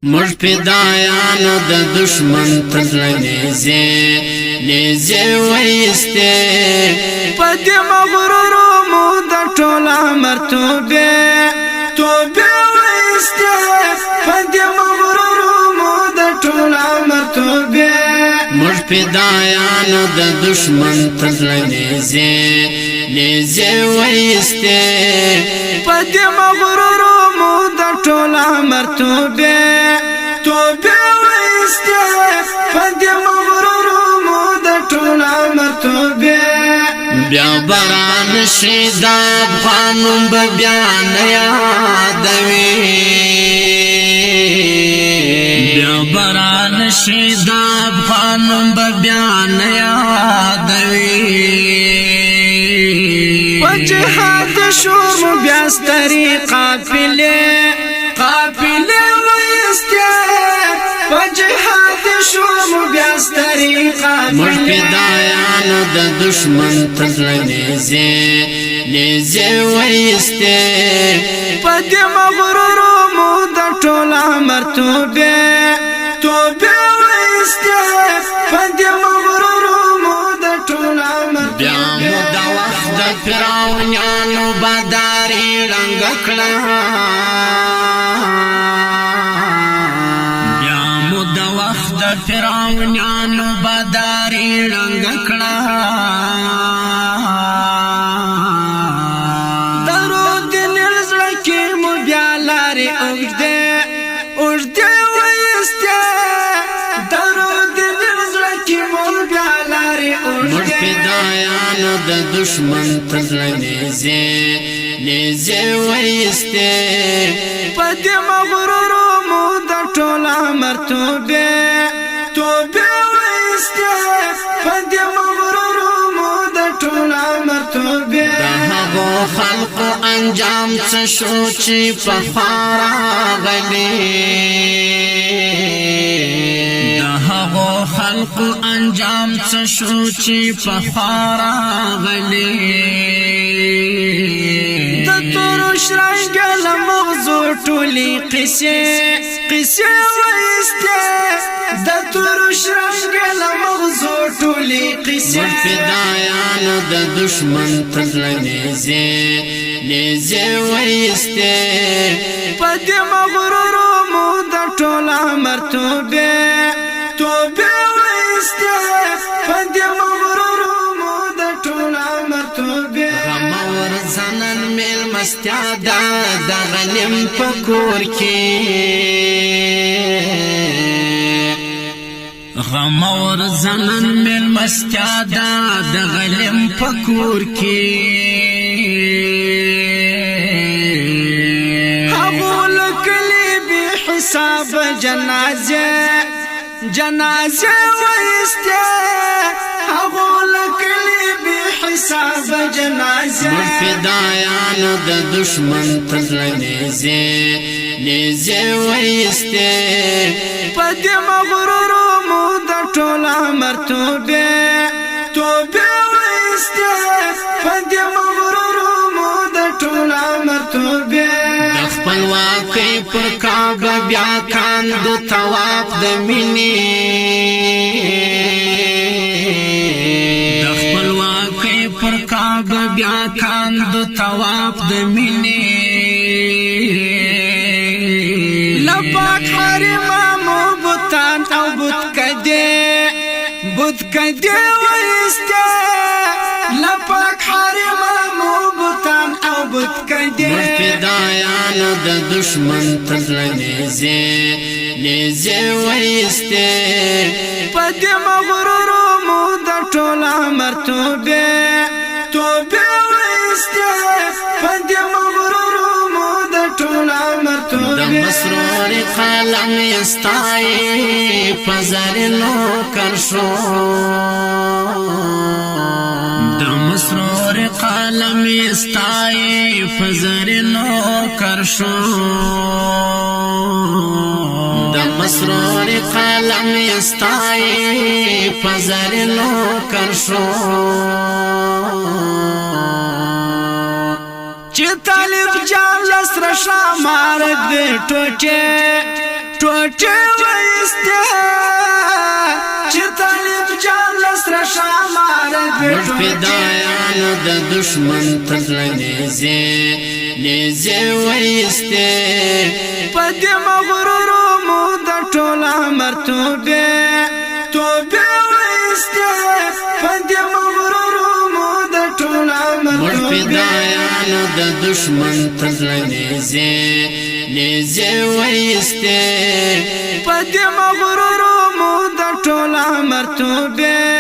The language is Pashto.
مش فیدایانو د دشمن تزړه نیزې ویستې په دې مغرورو مو د ټوله عمر توبې ویستې په دې مغرورو مو د ټوله عمر توبې مش فیدایانو د دشمن تزړه نیزې ویستې په دې مغرورو مو د ټوله عمر توبې ویستې په دې مغرورو مو د ټوله عمر توبې بیا باران شي د افغانم به بیا نه یادوي بیا باران شي د افغانم به بیا نه یادوي په جهاد شور مو بیا سترې قافلې ویستې په جهاد شور مو بیا سترې قافلې مش فیدایانو د دشمن تزړه نیزې ویستې په دې مغرورو مو د ټوله عمر توبې ویستې په دې مغرورو مو د ټوله عمر بیا مو د وخت د فرعونانو بداري رنګ کړه بیا مو د وخت د فرعونانو بداري رنګ کړه درود نلزړه کې مو بیا لارې اوږدې ویستې درود نلزړه کې مو بیا لارې مش فیدایانو د دشمن تزړه نیزې ویستې په دې مغرورو مو د ټوله عمر توبې ویستې په دې مغرورو مو د ټوله عمر توبې د هغو خلقو انجام څه شو چې پخوا راغلي د هغو خلقو انجام څه شو چې پخوا راغلي د تورو شرنګه له مغزو ټولې قصې ویستې د تورو شرنګه له مغزو ټولې قصې مش فیدایانو د دشمن تزړه نیزې ویستې په دې مغرورو مو د ټوله عمر توبې ویستې په دې مغرورو مو د ټوله عمر توبې غمور زنن میل مستیا د غنم په کور کې غمور زنن میل مستیا د غنم په کور کې هغو لکلي بې حساب جنازې ویستې هغو لکلي بې حساب جنازې مش فیدایانو د دشمن تزړه نیزې ویستې په دې مغرورو مو د ټوله عمر توبې ویستې په دې مغرورو مو د ټوله عمر توبې د خپلواکۍ پر کعبه بیا کاند طواف د مینې د خپلواکۍ پر کعبه بیا کاند طواف د مینې لپاک حرمامو بوتان او بوتکدې ویستې لپاک حرمامو بوتان او بوتکدې مش فیدایانو د دشمن تزړه نیزې ویستې په دې مغرورو مو د ټوله عمر توبې ویستې په دې مغرورو مو د ټوله عمر توبې د مسرور قلم استای پزرنو کرشو د مسرور قلم استای پزرنو کرشو د مسرور قلم استای پزرنو کرشو چې طالب جان لسر شامارک دې ټوټه ټوټه ویسته چې طالب جان لسره شامار موږ فدایانو د دشمن تر نیزې ویستې په دې مغرورو مو د ټول عمر توبې ویستې په دې مغرورو مو د ټول عمر موږ فدایانو د دشمن تر نیزې ویستې په دې مغرورو مو د ټول عمر توبې